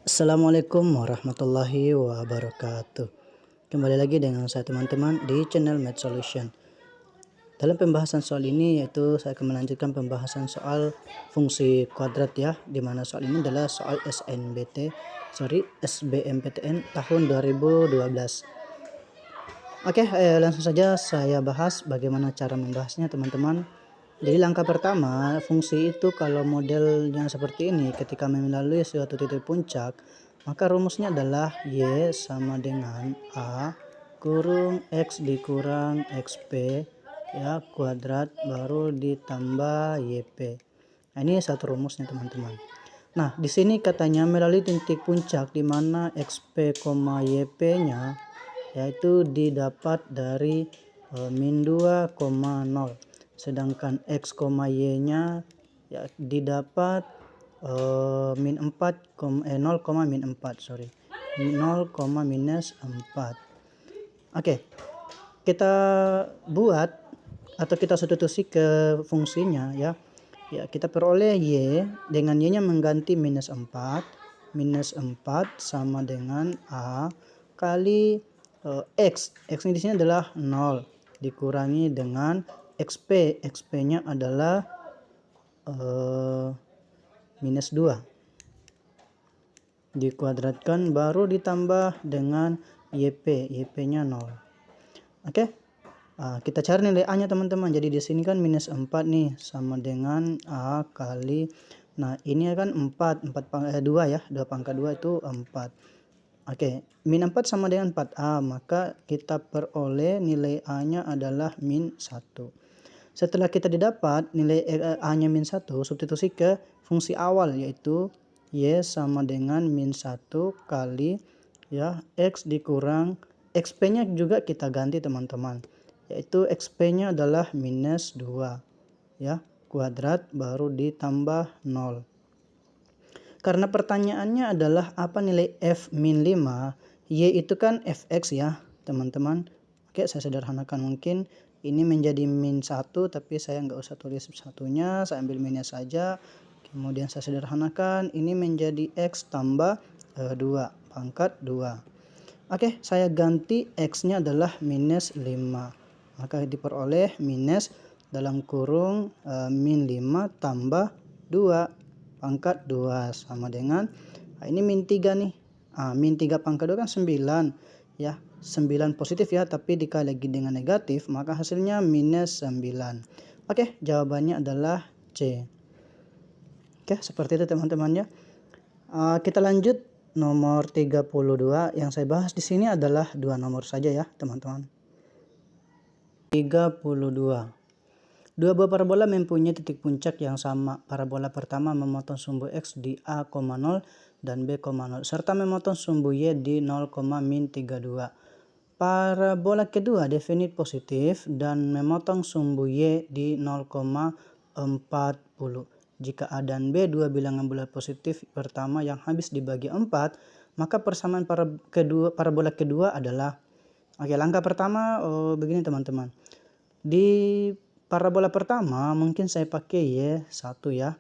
Assalamualaikum warahmatullahi wabarakatuh. Kembali lagi dengan saya teman-teman di channel Math Solution. Dalam pembahasan soal ini yaitu saya akan melanjutkan pembahasan soal fungsi kuadrat ya, dimana soal ini adalah soal SBMPTN tahun 2012. Oke, langsung saja saya bahas bagaimana cara membahasnya teman-teman. Jadi langkah pertama, fungsi itu kalau modelnya seperti ini, ketika melalui suatu titik puncak, maka rumusnya adalah Y sama dengan A kurung X dikurang XP ya kuadrat baru ditambah YP. Nah, ini satu rumusnya teman-teman. Nah, di sini katanya melalui titik puncak di mana XP, YP-nya yaitu didapat dari min 2,0. Sedangkan X, Y-nya ya didapat min 4, 0, min 4, sorry. 0, minus 4. Oke, kita buat atau kita substitusi ke fungsinya ya. Ya, kita peroleh Y dengan Y-nya mengganti minus 4. Minus 4 sama dengan A kali X. X-nya di sini adalah 0 dikurangi dengan XP. XP-nya adalah minus 2 dikuadratkan baru ditambah dengan YP. YP-nya 0. Oke. Kita cari nilai A-nya teman-teman. Jadi di sini kan minus 4 nih sama dengan A kali, nah ini kan 4 2 ya, 2 pangkat 2 itu 4. Oke, min 4 sama dengan 4A, maka kita peroleh nilai A-nya adalah min 1. Setelah kita didapat nilai A-nya min 1, substitusi ke fungsi awal yaitu Y sama dengan min 1 kali ya X dikurang XP-nya juga kita ganti teman-teman. Yaitu XP-nya adalah minus 2 ya, kuadrat baru ditambah 0. Karena pertanyaannya adalah apa nilai F min 5, Y itu kan Fx ya teman-teman. Oke, saya sederhanakan mungkin ini menjadi min 1, tapi saya nggak usah tulis satunya, saya ambil minnya saja. Kemudian saya sederhanakan, ini menjadi X tambah 2, pangkat 2. Oke, saya ganti X-nya adalah minus 5. Maka diperoleh minus dalam kurung min 5 tambah 2 pangkat 2 sama dengan ini min 3 nih. Min 3 pangkat 2 kan 9 ya. 9 positif ya, tapi dikali lagi dengan negatif maka hasilnya minus 9. Oke, jawabannya adalah C. Oke, seperti itu teman-teman ya. Kita lanjut nomor 32. Yang saya bahas di sini adalah dua nomor saja ya teman-teman. 32. Dua buah parabola mempunyai titik puncak yang sama. Parabola pertama memotong sumbu X di A, 0 dan B, 0 serta memotong sumbu Y di 0, min 32. Parabola kedua definit positif dan memotong sumbu Y di 0,40. Jika A dan B dua bilangan bulat positif pertama yang habis dibagi 4, maka persamaan parabola kedua adalah, oke, langkah pertama begini teman-teman. Di parabola pertama mungkin saya pakai Y1 ya.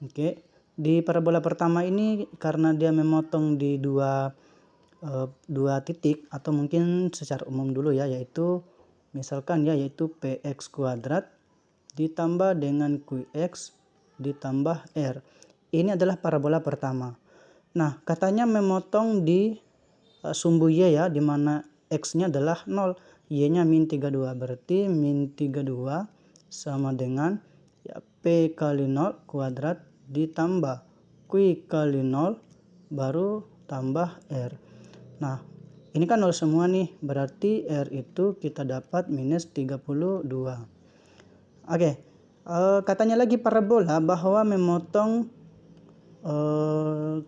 Oke, di parabola pertama ini karena dia memotong di dua titik, atau mungkin secara umum dulu ya, yaitu misalkan ya, yaitu PX kuadrat ditambah dengan QX ditambah R. Ini adalah parabola pertama. Nah, katanya memotong di sumbu Y ya, dimana X-nya adalah 0. Y-nya min 32, berarti min 32 sama dengan ya P kali 0 kuadrat ditambah Q kali 0 baru tambah R. Nah, ini kan 0 semua nih, berarti R itu kita dapat minus 32. Oke, katanya lagi parabola bahwa memotong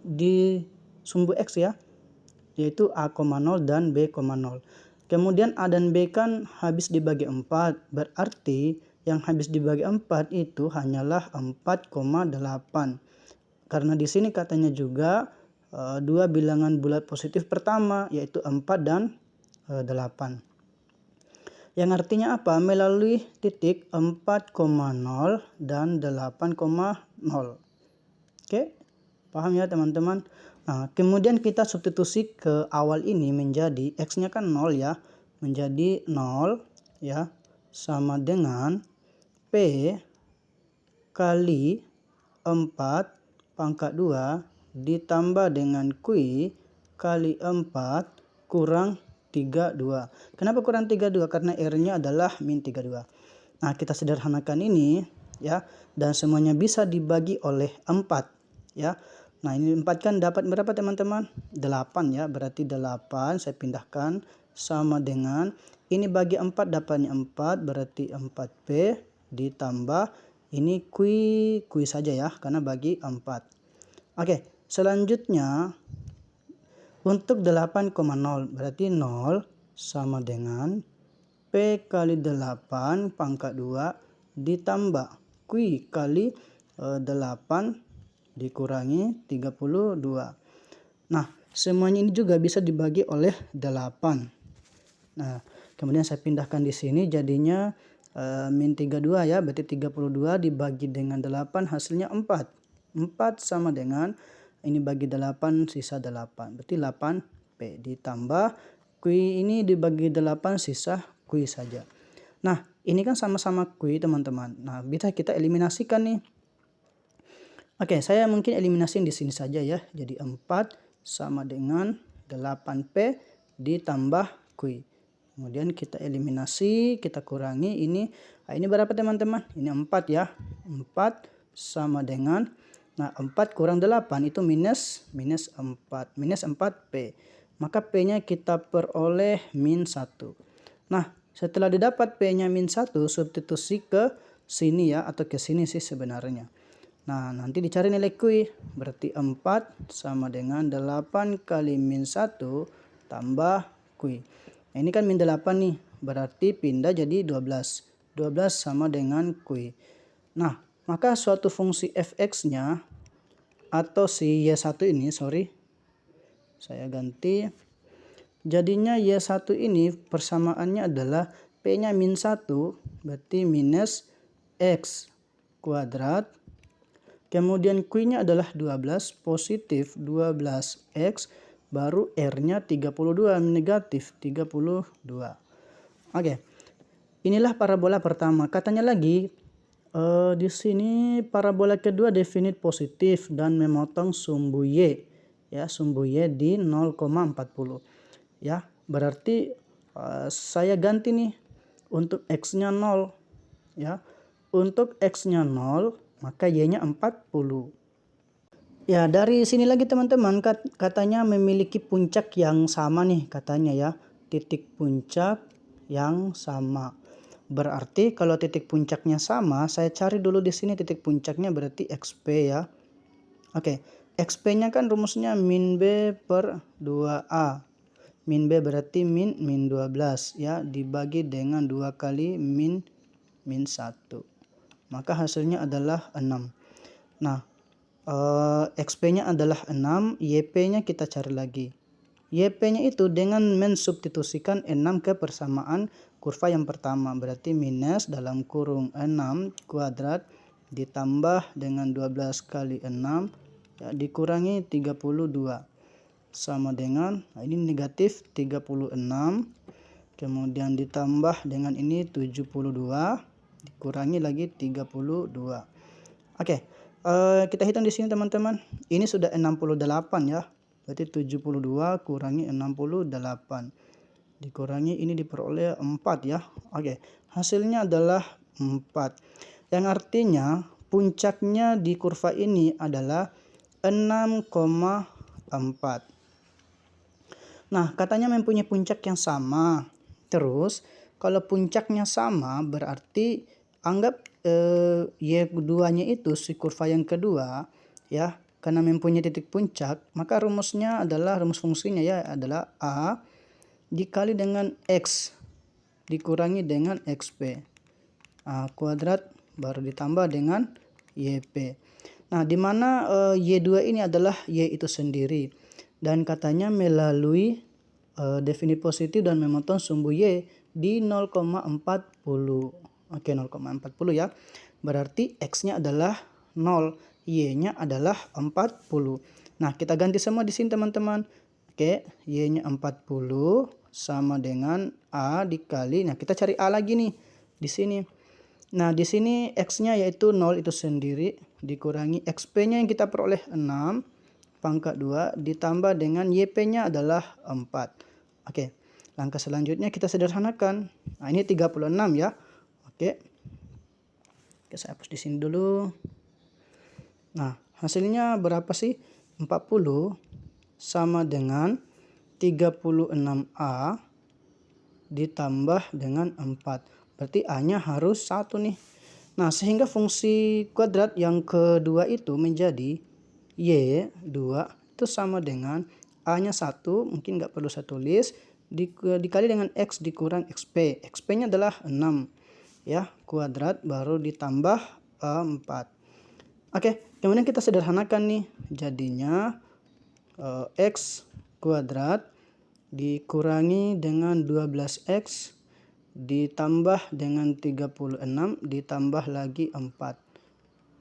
di sumbu X ya, yaitu A, 0 dan B, 0. Kemudian A dan B kan habis dibagi 4, berarti yang habis dibagi 4 itu hanyalah 4,8. Karena di sini katanya juga dua bilangan bulat positif pertama, yaitu 4 dan 8. Yang artinya apa? Melalui titik 4,0 dan 8,0. Oke, paham ya teman-teman? Nah, kemudian kita substitusi ke awal ini menjadi X-nya kan 0 ya. Menjadi 0 ya sama dengan P kali 4 pangkat 2 ditambah dengan Q kali 4 kurang 32. Kenapa kurang 32? Karena R-nya adalah min 32. Nah, kita sederhanakan ini ya, dan semuanya bisa dibagi oleh 4 ya. Nah, ini 4 kan dapat berapa teman-teman? 8 ya, berarti 8 saya pindahkan sama dengan ini bagi 4 dapatnya 4, berarti 4P ditambah ini Q saja ya, karena bagi 4. Oke, selanjutnya untuk 8,0 berarti 0 sama dengan P kali 8 pangkat 2 ditambah Q kali 8 dikurangi 32. Nah, semuanya ini juga bisa dibagi oleh 8. Nah, kemudian saya pindahkan di sini jadinya min 32 ya, berarti 32 dibagi dengan 8 hasilnya 4. 4 sama dengan ini bagi 8 sisa 8, berarti 8P ditambah Q ini dibagi 8 sisa Q saja. Nah, ini kan sama-sama Q teman-teman. Nah, bisa kita eliminasikan nih. Oke, saya mungkin eliminasi di sini saja ya. Jadi 4 sama dengan 8P ditambah Q. Kemudian kita eliminasi, kita kurangi ini. Nah, ini berapa teman-teman? Ini 4 ya. 4 sama dengan, nah 4 kurang 8 itu minus 4. Minus 4P. Maka P-nya kita peroleh min 1. Nah, setelah didapat P-nya min 1, substitusi ke sini ya, atau ke sini sih sebenarnya. Nah, nanti dicari nilai Q, berarti 4 sama dengan 8 kali min 1 tambah Q. Nah, ini kan min 8 nih, berarti pindah jadi 12. 12 sama dengan Q. Nah, maka suatu fungsi fx-nya atau si y1 ini, saya ganti. Jadinya y1 ini persamaannya adalah P-nya min 1, berarti minus x kuadrat. Kemudian Q-nya adalah 12, positif 12X, baru R-nya 32, negatif 32. Oke, inilah parabola pertama. Katanya lagi, di sini parabola kedua definit positif dan memotong sumbu Y. Ya, sumbu Y di 0,40. Ya, berarti saya ganti nih untuk X-nya 0. Ya, untuk X-nya 0, maka Y-nya 40. Ya, dari sini lagi teman-teman, katanya memiliki puncak yang sama nih katanya ya. Titik puncak yang sama. Berarti kalau titik puncaknya sama, saya cari dulu di sini titik puncaknya, berarti XP ya. Oke, XP-nya kan rumusnya min B per 2A. Min B berarti min 12 ya, dibagi dengan 2 kali min 1. Maka hasilnya adalah 6. Nah, XP-nya adalah 6, YP-nya kita cari lagi. YP-nya itu dengan mensubstitusikan 6 ke persamaan kurva yang pertama. Berarti minus dalam kurung 6 kuadrat ditambah dengan 12 kali 6 ya, dikurangi 32. Sama dengan, nah ini negatif 36. Kemudian ditambah dengan ini 72. Dikurangi lagi 32. Oke, kita hitung di sini teman-teman. Ini sudah 68 ya. Berarti 72 kurangi 68. Dikurangi ini diperoleh 4 ya. Oke, hasilnya adalah 4. Yang artinya puncaknya di kurva ini adalah 6,4. Nah, katanya mempunyai puncak yang sama. Terus, kalau puncaknya sama berarti anggap Y2-nya itu si kurva yang kedua ya, karena mempunyai titik puncak, maka rumusnya adalah, rumus fungsinya ya adalah A dikali dengan X dikurangi dengan XP. A kuadrat baru ditambah dengan YP. Nah, di mana Y2 ini adalah Y itu sendiri. Dan katanya melalui definit positif dan memotong sumbu Y di 0,40. Oke, 0,40 ya. Berarti X-nya adalah 0, Y-nya adalah 40. Nah, kita ganti semua di sini teman-teman. Oke, Y-nya 40 sama dengan A dikali. Nah, kita cari A lagi nih di sini. Nah, di sini X-nya yaitu 0 itu sendiri dikurangi XP-nya yang kita peroleh 6 pangkat 2 ditambah dengan YP-nya adalah 4. Oke, langkah selanjutnya kita sederhanakan. Nah, ini 36 ya. Oke. Oke, saya hapus di sini dulu. Nah, hasilnya berapa sih? 40 sama dengan 36A ditambah dengan 4. Berarti A-nya harus 1 nih. Nah, sehingga fungsi kuadrat yang kedua itu menjadi Y2 itu sama dengan A-nya 1, mungkin nggak perlu saya tulis, dikali dengan X dikurang XP. XP-nya adalah 6. Ya, kuadrat baru ditambah 4. Oke, kemudian kita sederhanakan nih. Jadinya X kuadrat dikurangi dengan 12X ditambah dengan 36 ditambah lagi 4.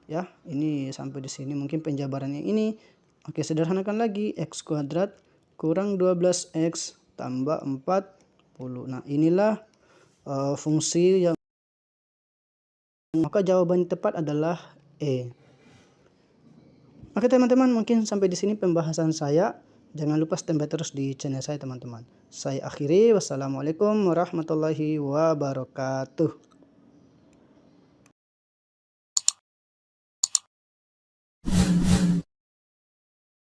Ya, ini sampai di sini mungkin penjabarannya ini. Oke, sederhanakan lagi. X kuadrat kurang 12X tambah 40. Nah, inilah fungsi yang, maka jawaban tepat adalah E. Oke teman-teman, mungkin sampai di sini pembahasan saya. Jangan lupa standby terus di channel saya teman-teman. Saya akhiri, wassalamualaikum warahmatullahi wabarakatuh.